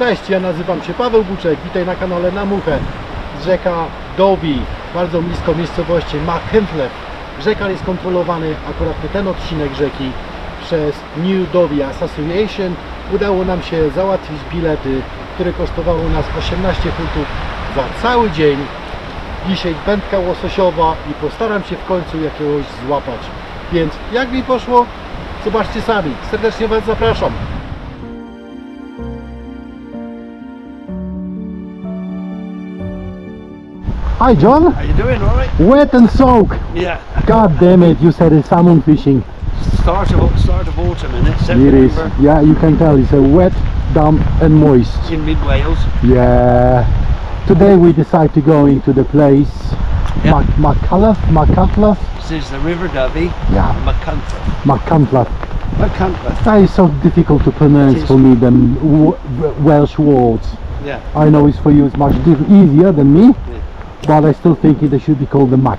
Cześć, ja nazywam się Paweł Buczek, witaj na kanale Na Muchę. Rzeka Dovey, bardzo blisko miejscowości Machynlleth. Rzeka jest kontrolowany, akurat ten odcinek rzeki, przez New Dovey Association. Udało nam się załatwić bilety, które kosztowało nas 18 funtów za cały dzień. Dzisiaj wędka łososiowa i postaram się w końcu jakiegoś złapać. Więc jak mi poszło? Zobaczcie sami. Serdecznie Was zapraszam. Hi John. How you doing? All right? Wet and soak. Yeah. God damn it! You said it's salmon fishing. Start of autumn, isn't it? It is. September. Yeah, you can tell it's a wet, damp and moist. In mid Wales. Yeah. Today we decide to go into the place. Yeah. Machynlleth. This is the River Dovey. Yeah. Machynlleth. Machynlleth. That is so difficult to pronounce for me than Welsh words. Yeah. I know it's for you. It's much easier than me. Yeah. But I still think they should be called the Mac.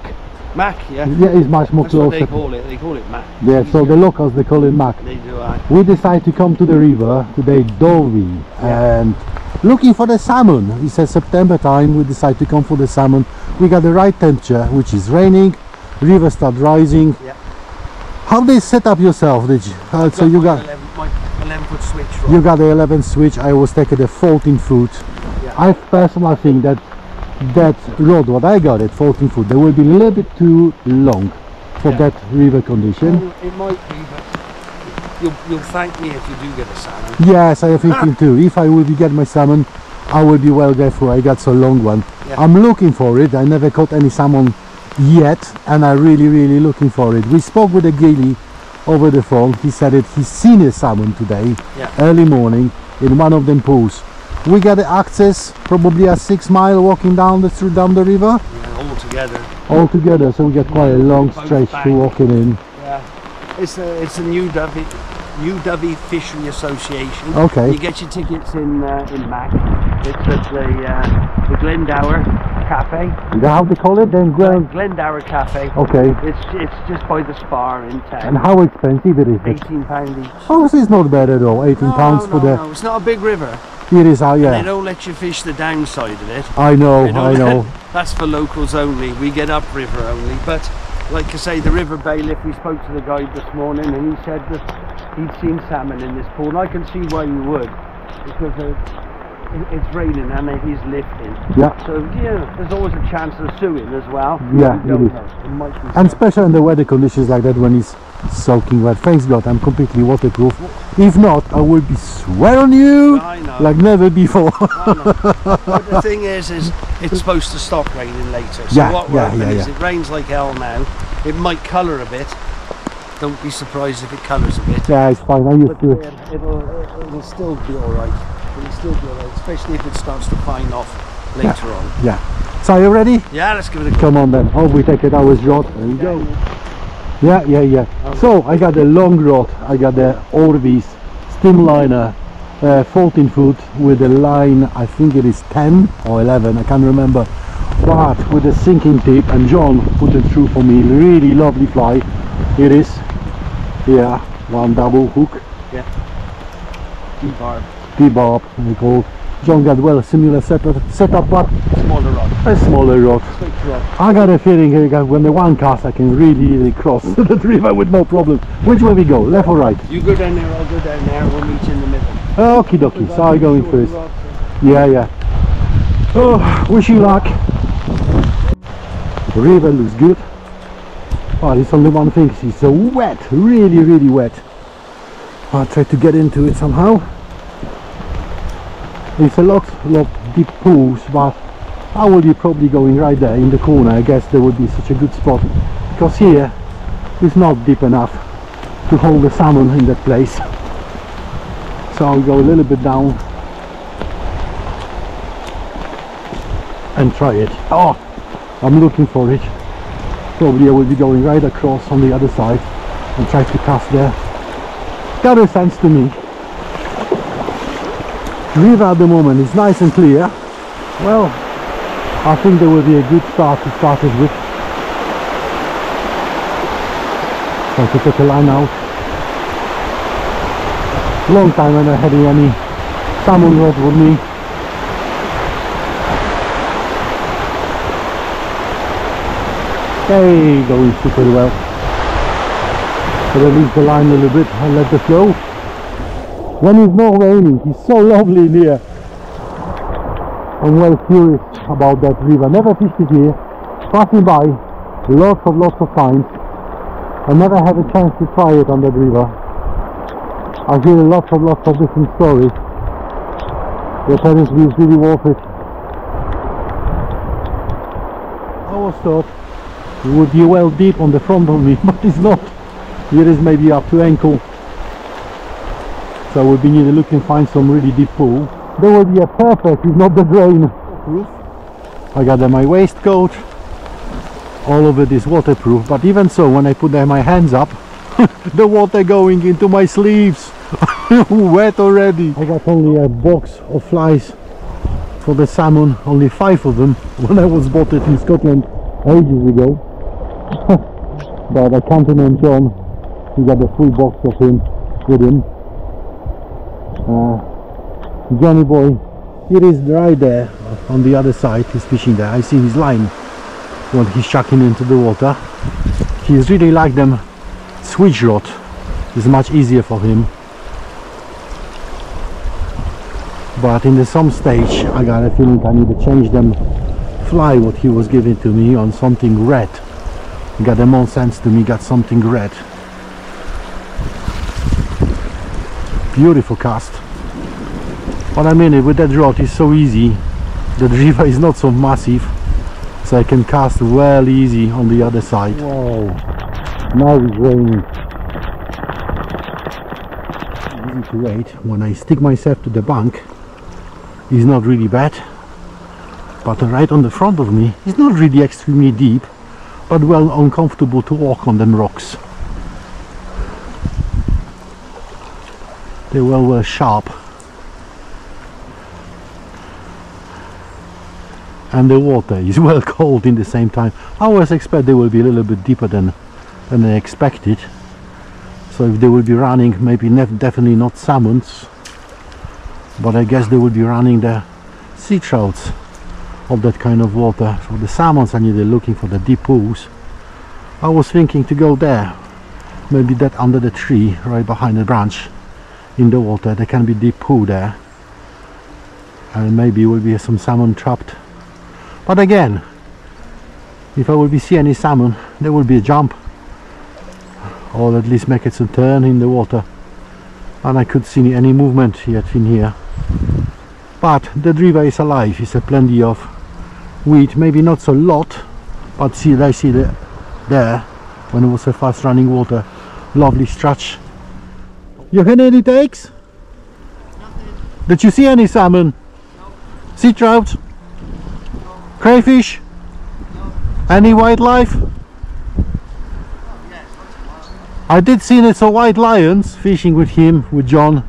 Mac, yeah. Yeah, it's much more That's what closer. they call it. They call it Mac. Yeah, so the locals they call it Mac. They do. We decide to come to the river today, Dovey, and looking for the salmon. It's a September time. We decide to come for the salmon. We got the right temperature, which is raining. River start rising. Yeah. How they set up yourself? Did you? So you got 11-foot switch. Right? you got the 11 switch. I was taking the 14 foot. Yeah. I personally think that rod what I got at 14 foot, they will be a little bit too long for that river condition. Well, it might be, but you'll thank me if you do get a salmon. Yes, I am thinking too. If I will get my salmon, I will be well grateful. I got so long one. Yeah. I'm looking for it. I never caught any salmon yet, and I'm really looking for it. We spoke with a ghillie over the phone. He said that he's seen a salmon today, early morning, in one of them pools. We got the access, probably a 6 mile walking down the river. Yeah, all together, so we got quite a long stretch to walking in. Yeah, it's the New Dovey Fishery Association. Okay. You get your tickets in Mac. It's at the Glendower Cafe. Is that how they call it then? Glendower Cafe. Okay. It's just by the Spar in town. And how expensive it is? £18 each. Oh, so it's not bad at all. 18 pounds for the. No, it's not a big river. It is how, yeah. They don't let you fish the downside of it. I know. That's for locals only. We get upriver only. But like I say, the river bailiff, we spoke to the guide this morning and he said that he'd seen salmon in this pool. And I can see why you would, because it's raining and it is lifting. Yeah. So yeah, there's always a chance of suing as well. Yeah, it is. It might be and especially in the weather conditions like that when it's soaking wet. Thanks God, I'm completely waterproof. If not, I will be swear on you like never before. But the thing is it's supposed to stop raining later. So what will happen is it rains like hell now. It might colour a bit. Don't be surprised if it colours a bit. Yeah, it's fine. I used to it. It'll still be alright. It'll still be alright, especially if it starts to fine off later on. Yeah. So are you ready? Yeah, let's give it a go. Come on then. Hope we take it hour's rod. There we go. Yeah. So I got the long rod. I got the Orvis stem liner, 14 foot with a line. I think it is 10 or 11. I can't remember. But with a sinking tip, and John put it through for me. Really lovely fly. It is. Yeah, one double hook. Yeah. T-barb. T-barb, they call. John got well similar setup, but smaller rod. A smaller rod. Rod. I got a feeling here when the one cast I can really cross the river with no problem. Which way we go, left or right? You go down there, I'll go down there, we'll meet in the middle. Okie dokie, so I'm going first. Yeah. Oh, wish you luck. The river looks good. Oh, there's only one thing, it's so wet, really wet. I'll try to get into it somehow. It's a lot deep pools, but I will be probably going right there in the corner. I guess there would be such a good spot, because here it's not deep enough to hold the salmon in that place. So I'll go a little bit down and try it. Oh, I'm looking for it. Probably I will be going right across on the other side and try to cast there. That makes sense to me. River at the moment is nice and clear. Well, I think there will be a good start to start it with. Try to take a line out. Long time I haven't had any salmon rod with me. Hey, going super well. But release the line a little bit and let the flow. When it's not raining, it's so lovely in here. I'm well curious about that river. Never fished it here. Passing by lots of times. I never had a chance to try it on that river. I hear lots of different stories. The apparently is really worth it. I always thought it would be well deep on the front of me, but it's not. Here is maybe up to ankle. So I would be needed to look and find some really deep pool. There will be a perfect, if not the drain. I got my waistcoat. All of it is waterproof, but even so, when I put my hands up, the water going into my sleeves. Wet already. I got only a box of flies for the salmon, only 5 of them when I was bought it in Scotland ages ago. But I counted on John. He got a full box of him with him. Johnny boy, it is right there on the other side. He's fishing there. I see his line when he's chucking into the water. He's really like them switch rod. It's much easier for him. But in some stage I got a feeling I need to change them fly what he was giving to me on something red. Got a more sense to me, got something red. Beautiful cast. But I mean, with that rod is so easy. The river is not so massive, so I can cast well easy on the other side. Whoa, now it's raining. Easy to wait. When I stick myself to the bank, it's not really bad. But right on the front of me, it's not really extremely deep, but well uncomfortable to walk on them rocks. They're well sharp. And the water is well cold in the same time. I always expect they will be a little bit deeper than I expected. So if they will be running, maybe definitely not salmons, but I guess they will be running the sea trouts of that kind of water. So the salmons are neither looking for the deep pools. I was thinking to go there, maybe that under the tree right behind the branch in the water. There can be deep pool there, and maybe will be some salmon trapped. But again, if I will be see any salmon, there will be a jump, or at least make it some turn in the water, and I could see any movement yet in here. But the river is alive. It's a plenty of weed, maybe not so lot, but see, I see there when it was a fast running water, lovely stretch. You had any takes? Nothing. Did you see any salmon? No. Sea trout? No. Crayfish? No. Any wildlife? Oh, yes, once in a while. I did see it's a white lions. Fishing with him, with John,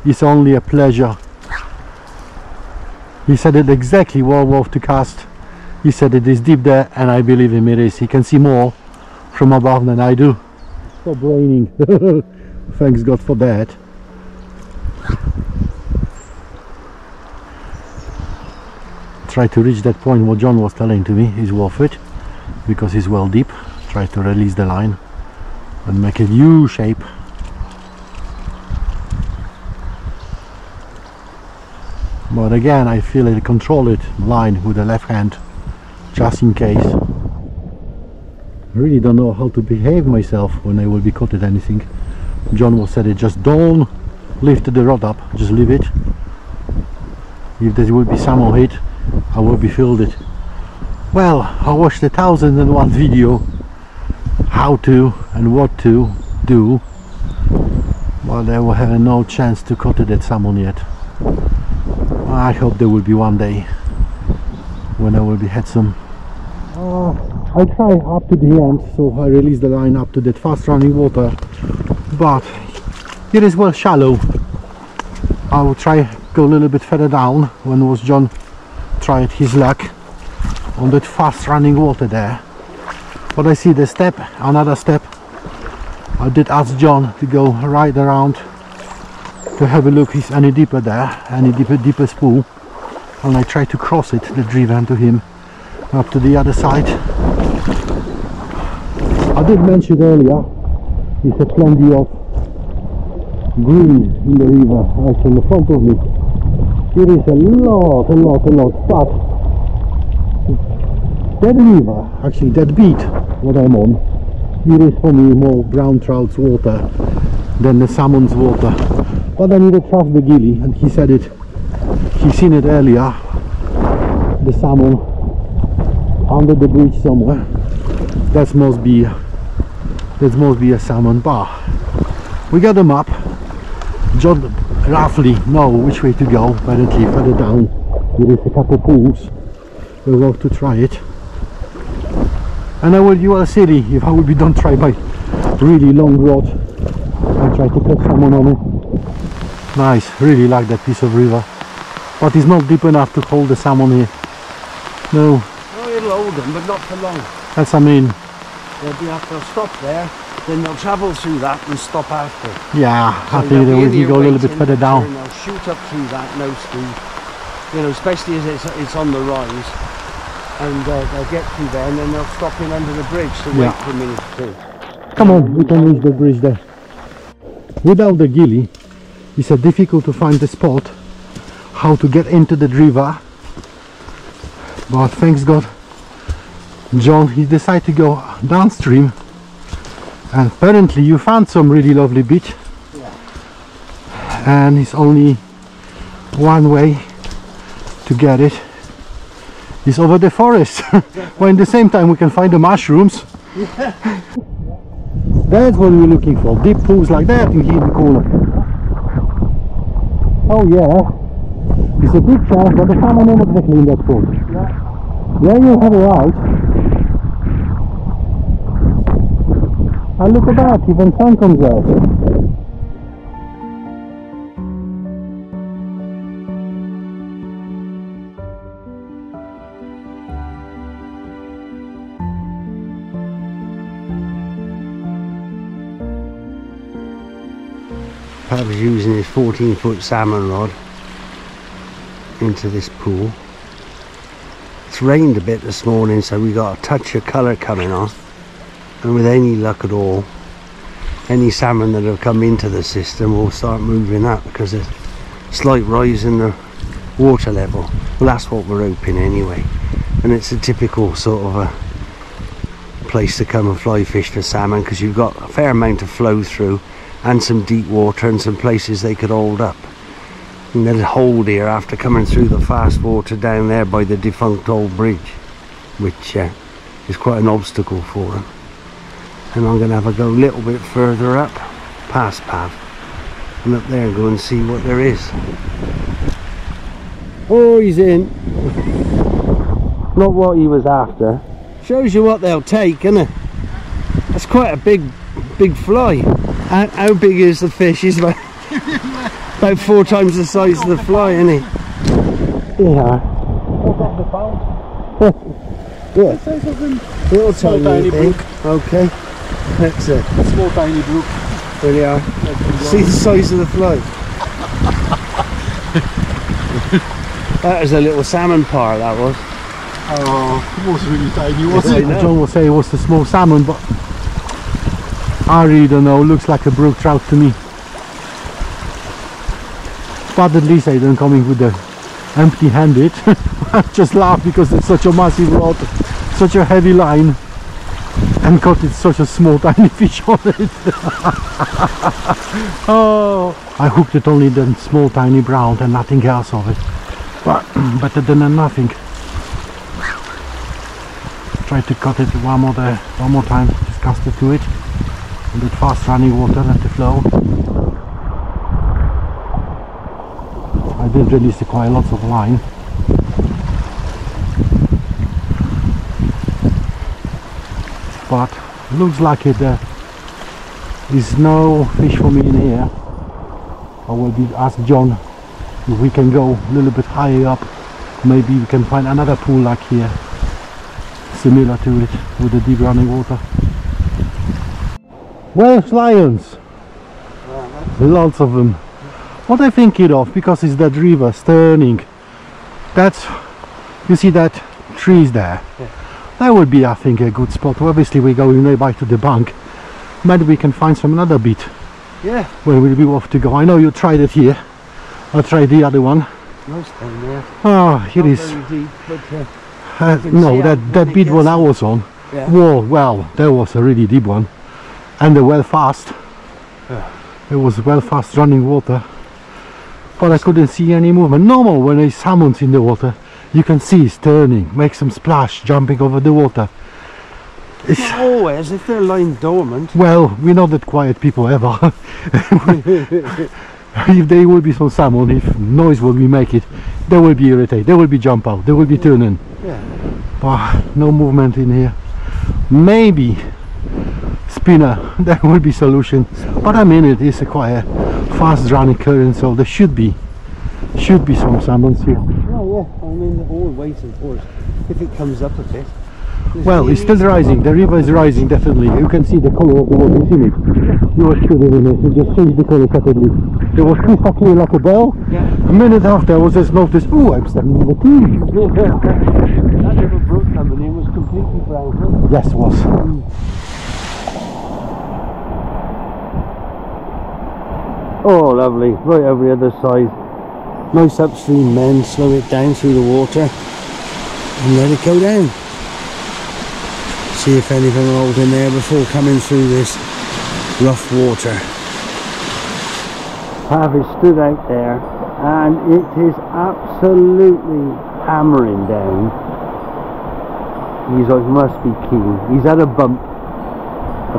is only a pleasure. He said it exactly well worth to cast. He said it is deep there, and I believe him, it is. He can see more from above than I do. Stop raining. Thanks God for that. Try to reach that point what John was telling to me is worth it, because it's well deep. Try to release the line and make a U shape. But again, I feel I control it line with the left hand just in case. I really don't know how to behave myself when I will be caught at anything. John was said it, just don't lift the rod up, just leave it. If there will be some hit, I will be filled it. Well, I watched 1001 video how to and what to do, but I will have no chance to cut it at salmon yet. I hope there will be one day when I will be had some. I try up to the end, so I release the line up to that fast running water, but it is well shallow. I will try go a little bit further down when was John tried his luck on that fast running water there. But I see the step, another step. I did ask John to go right around to have a look if any deeper there, any deeper spool, and I try to cross it, the driven to him, up to the other side. I did mention earlier, he had plenty of green in the river, actually in the front of me. It is a lot, but that river, actually that beat what I'm on, it is for me more brown trout's water than the salmon's water. But I need to trust the gilly, and he said it, he's seen it earlier, the salmon under the bridge somewhere. That must be a salmon bar. We got the map. John roughly know which way to go. Apparently further down there is a couple pools. We'll go to try it. And you will see if I will be don't try my really long rod and try to catch someone on it. Nice, really like that piece of river. But it's not deep enough to hold the salmon here. No. Oh, it'll hold them, but not for long. That's I mean. They'll stop there, then they'll travel through that and stop after. Yeah, So I think they will go a little bit further down. And they'll shoot up through that, no speed. You know, especially as it's on the rise. And they'll get through there and then they'll stop in under the bridge to wait for a minute or two. Come on, we can reach the bridge there. Without the gilly, it's difficult to find the spot how to get into the river. But thanks God, John, he decided to go downstream, and apparently you found some really lovely beach. And it's only one way to get it. It's over the forest. Well, in the same time we can find the mushrooms. That's what we're looking for, deep pools like that in here in the corner. Oh yeah, it's a big chance that the salmon are not exactly in that pool. Yeah, you have it right. And look at that, even sun comes out. I was using this 14-foot salmon rod into this pool. It's rained a bit this morning, so we got a touch of colour coming on. And with any luck at all, any salmon that have come into the system will start moving up because there's a slight rise in the water level. Well, that's what we're hoping anyway. And it's a typical sort of a place to come and fly fish for salmon because you've got a fair amount of flow through and some deep water and some places they could hold up. And they'll hold here after coming through the fast water down there by the defunct old bridge, which is quite an obstacle for them. And I'm going to have a go a little bit further up past Pav and up there and go and see what there is. Oh, he's in. Not what he was after. Shows you what they'll take, isn't it? That's quite a big fly. How big is the fish? He's about 4 times the size of the fly, isn't he? Yeah. Yeah. Little tiny brook. Okay. That's it. Small tiny brook. There they are. See the size of the fly. That was a little salmon par, that was. Oh, it was really tiny, wasn't it? I know. John will say it was a small salmon, but I really don't know. It looks like a brook trout to me. But at least I don't come in with the empty-handed. I just laugh because it's such a massive rod, such a heavy line, and caught it such a small tiny fish on it. Oh, I hooked it only the small tiny brown and nothing else of it. But better than nothing. Try to cut it one more time, just cast it to it. A bit fast running water, let it flow. I did release quite lots of line. But looks like it is no fish for me in here. I will be ask John if we can go a little bit higher up. Maybe we can find another pool like here, similar to it, with the deep running water. Welsh lions, lots of them. What I think it of, because it's that river turning. That's, you see that trees there. Yeah. That would be, I think, a good spot. Obviously, we're going nearby to the bank. Maybe we can find some another bit. Yeah. Where we'll be off to go. I know you tried it here. I'll try the other one. Nice down there. Oh, here Not is. very deep, but No, see that bit one I was on. Yeah. Whoa, well, that was a really deep one. And the well fast. Yeah. It was well fast running water. But I couldn't see any movement. Normal, when there's salmons in the water, you can see it's turning, make some splash, jumping over the water. It's, not always, if they're lying dormant. well, we're not that quiet people ever. If there will be some salmon, if noise will be make it, they will be irritated, they will be jump out, they will be turning. Yeah. But no movement in here. Maybe spinner, that will be solution. But I mean, it is a quite a fast running current, so there should be some salmons here. Oh yeah, I mean, all waiting for it. If it comes up a bit. Well, it's still rising, the river is rising definitely. You can see the colour of the water, you see it? You were shooting in it, it just changed the colour suddenly. It was crystal clear like a bell. Yeah. A minute after I was just noticed, oh, I'm standing in the pool. That little brook coming in was completely brown. Yes, it was. Oh, lovely. Right over the other side. Nice upstream men, slow it down through the water and let it go down. See if anything will hold in there before coming through this rough water. Caffi stood out there and it is absolutely hammering down. He's like, must be keen. He's had a bump.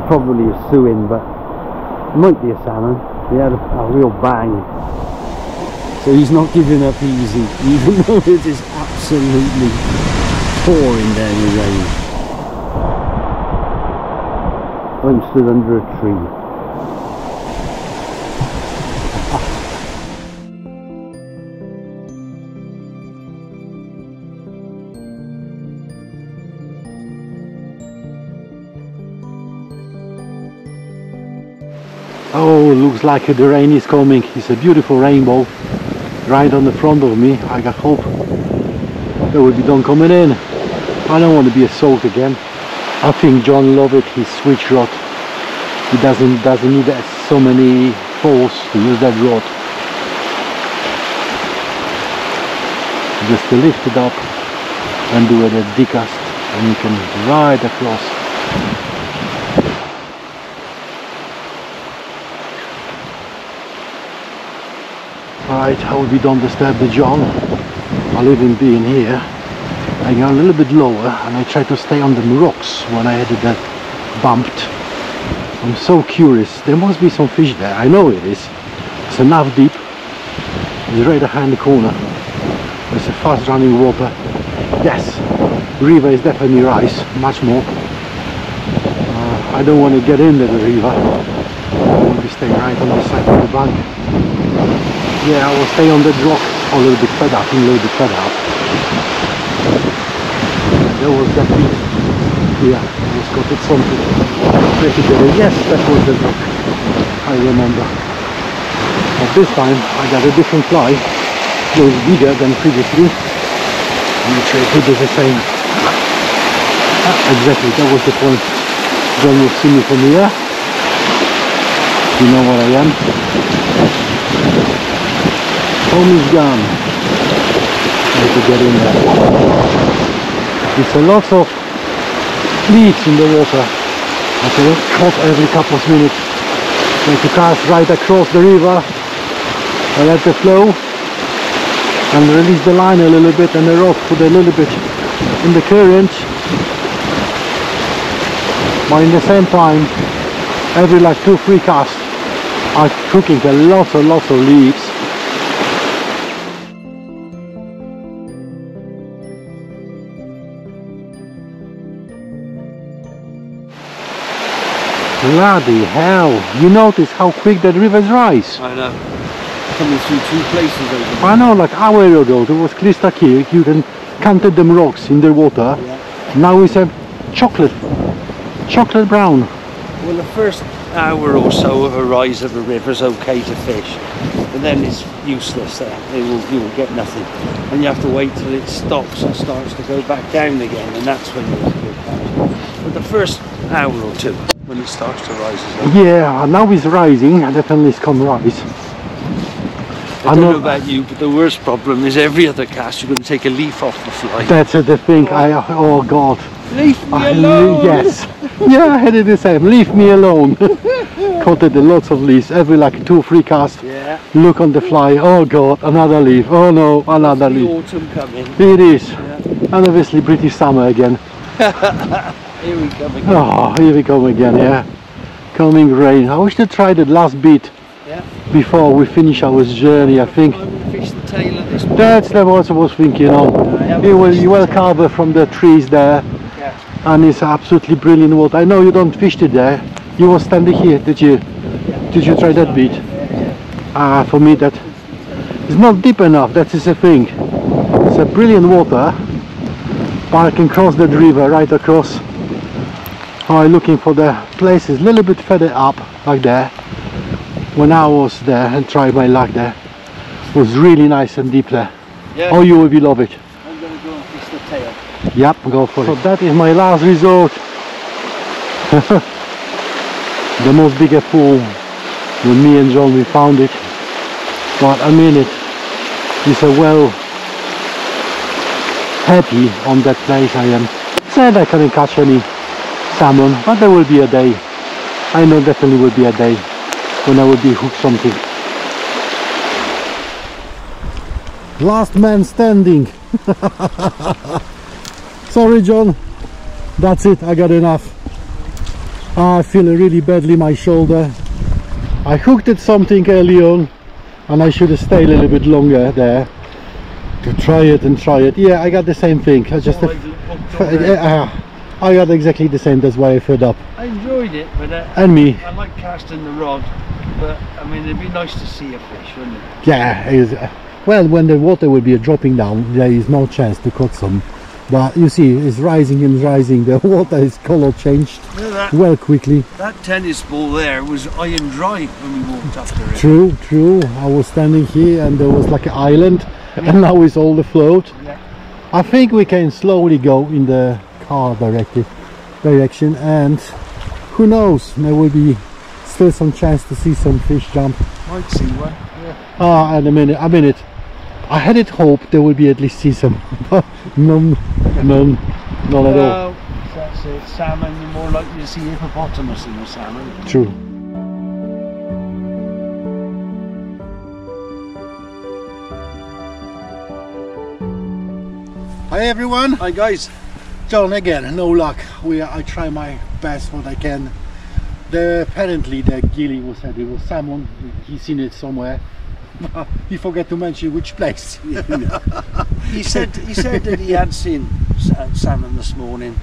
Probably a suin, but it might be a salmon. He had a real bang. So he's not giving up easy, even though it is absolutely pouring down the rain. I'm stood under a tree. Oh, looks like the rain is coming. It's a beautiful rainbow right on the front of me. I got hope there will be done coming in. I don't want to be a soak again. I think John loved it, his switch rod. He doesn't need so many force to use that rod. Just to lift it up and do it a decast, and you can ride across. Right, I hope we don't disturb the John. I leave him being here. I go a little bit lower and I try to stay on the rocks when I had that bumped. I'm so curious. There must be some fish there. I know it is. It's enough deep. It's right behind the corner. There's a fast running water. Yes, river is definitely rise, much more. I don't want to get into the river. I want to be staying right on the side of the bank. Yeah, I will stay on that rock a little bit further up, a little bit further up. There was that bit here, I was got it something pretty good. Yes, that was the rock, I remember. But this time I got a different fly, it was bigger than previously. I'm sure it did the same. Exactly, that was the point. John will see me from here. You know what I am. Home is gone. I have to get in there. There's a lot of leaks in the water. I can cut every couple of minutes. Like to cast right across the river and let the flow and release the line a little bit and the rod put a little bit in the current. But in the same time, every like 2-3 casts are cooking a lots of leaves. Bloody hell, you notice how quick that rivers rise? I know. Coming through 2 places over. I know, like hour ago it was crystal clear, you can counted them rocks in the water. Yeah. Now it's a chocolate brown. Well, the first hour or so of a rise of a river is okay to fish, but then it's useless there. You will get nothing, and you have to wait till it stops and starts to go back down again, and that's when you'll get catch. But the first hour or two, when it starts to rise, is okay. Yeah, now it's rising, and definitely it's come rise. I don't know about you, but the worst problem is every other cast you're going to take a leaf off the fly. That's the thing. Oh God. Leave me alone! Yes. Yeah, I had it the same. Leave me alone. Caught it lots of leaves. Every like 2 or 3 casts. Yeah. Look on the fly. Oh God, another leaf. Oh no, another leaf. Autumn coming. It is. Yeah. And obviously British summer again. Here we come again. Oh, here we come again. Yeah. Coming rain. I wish to try the last bit. Yeah. Before we finish our journey, I think. I will fish the tail of this one. That's what I was thinking of. You will cover from the trees there. Yeah. And it's absolutely brilliant water. I know you don't fish it there. You were standing here, did you? Yeah. Did you try that bit? Yeah. For me that it's not deep enough, that is the thing. It's a brilliant water, but I can cross that river right across. I'm looking for the places a little bit further up, like there. When I was there and tried my luck there, it was really nice and deep there. Yeah. Oh, you will love it. I'm going to go and fish the tail. Yep, go for it. So that is my last resort. The most bigger pool. When me and John we found it. But I mean it's a well happy on that place I am. Said I couldn't catch any salmon, but there will be a day. I know definitely will be a day when I will be hooked something. Last man standing. Sorry John, that's it, I got enough. I feel really badly my shoulder. I hooked at something early on and I should have stayed a little bit longer there to try it and try it. Yeah, I got the same thing. I just I got exactly the same, that's why I fed up. I enjoyed it, but and me. I like casting the rod, but I mean it'd be nice to see a fish, wouldn't it? Yeah, well, when the water will be dropping down, there is no chance to catch some. But you see, it's rising and rising. The water is color changed well quickly. That tennis ball there was iron dry when we walked up the river. True, true. I was standing here and there was like an island, and now it's all afloat. Yeah. I think we can slowly go in the car direction, and who knows, there will be still some chance to see some fish jump. Might see one. Yeah. And a minute. I had it hoped there would be at least see some, but none at all. That's it. Salmon, you're more likely to see hippopotamus than the salmon. True. Hi everyone. Hi guys. John again, no luck. I try my best what I can. Apparently the gilly said it was salmon. He's seen it somewhere. He forgot to mention which place. He said that he had seen salmon this morning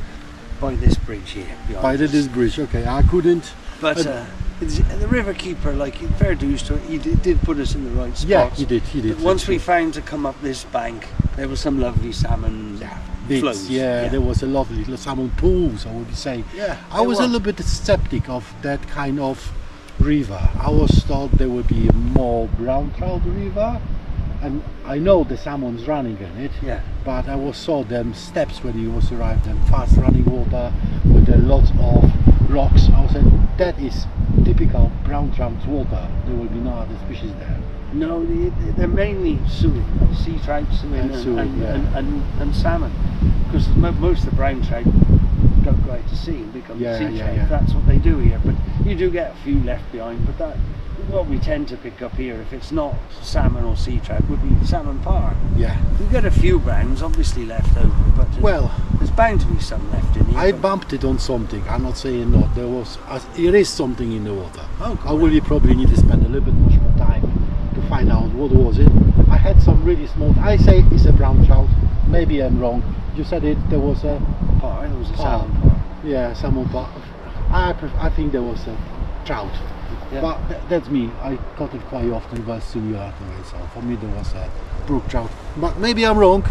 by this bridge here. By this bridge, okay. I couldn't. But the river keeper, like fair dues to it, he did put us in the right spots. Yeah, he did. But once we found to come up this bank, there was some lovely salmon flows. Yeah, there was a lovely little salmon pools, I would say. Yeah, I was a little bit skeptic of that kind of river. I was thought there would be more brown trout river, and I know the salmon's running in it. Yeah. But I saw them steps when he was arrived, and fast running water with a lot of rocks. I said that is typical brown trout water. There will be no other species there. No, they're mainly sea trout, and salmon, because most of the brown trout don't go out to sea and become sea trout. That's what they do here, but you do get a few left behind. But what we tend to pick up here, if it's not salmon or sea trout, would be salmon par. Yeah, we get a few browns obviously left over, but there's bound to be some left in here. I bumped it on something. I'm not saying not. There is something in the water. Oh, cool. I will probably need to spend a little bit much more time to find out what was it. I had some really small. I say it's a brown trout. Maybe I'm wrong. You said there was a par. There was a salmon par. Yeah, salmon par. I think there was a trout. Yeah. But that's me. I caught it quite often with Suya. So for me there was a brook trout. But maybe I'm wrong.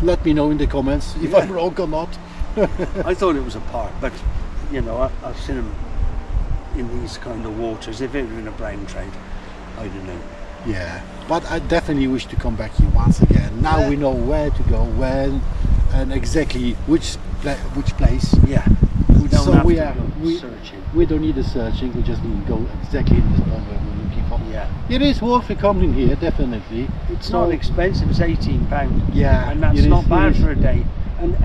Let me know in the comments if I'm wrong or not. I thought it was a par, but you know, I've seen them in these kind of waters. If it were in a brown trout, I don't know. Yeah, but I definitely wish to come back here once again. Now Yeah. we know where to go, when, and exactly which place. Yeah, we don't So have we to are- go we- searching. We don't need a searching. We just need to go exactly in the spot where we're looking for. Yeah, It is worth it coming here, definitely. it's So- not expensive. It's £18. Yeah, and that's it not is, bad it is. for a day. And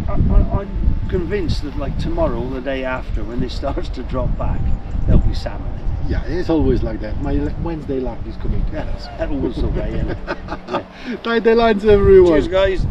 I'm convinced that like tomorrow, or the day after, when it starts to drop back, there'll be salmon. Yeah, it's always like that. My Wednesday luck is coming to us. That always the way, isn't it? Yeah. Tight the lines, everyone. Cheers, guys.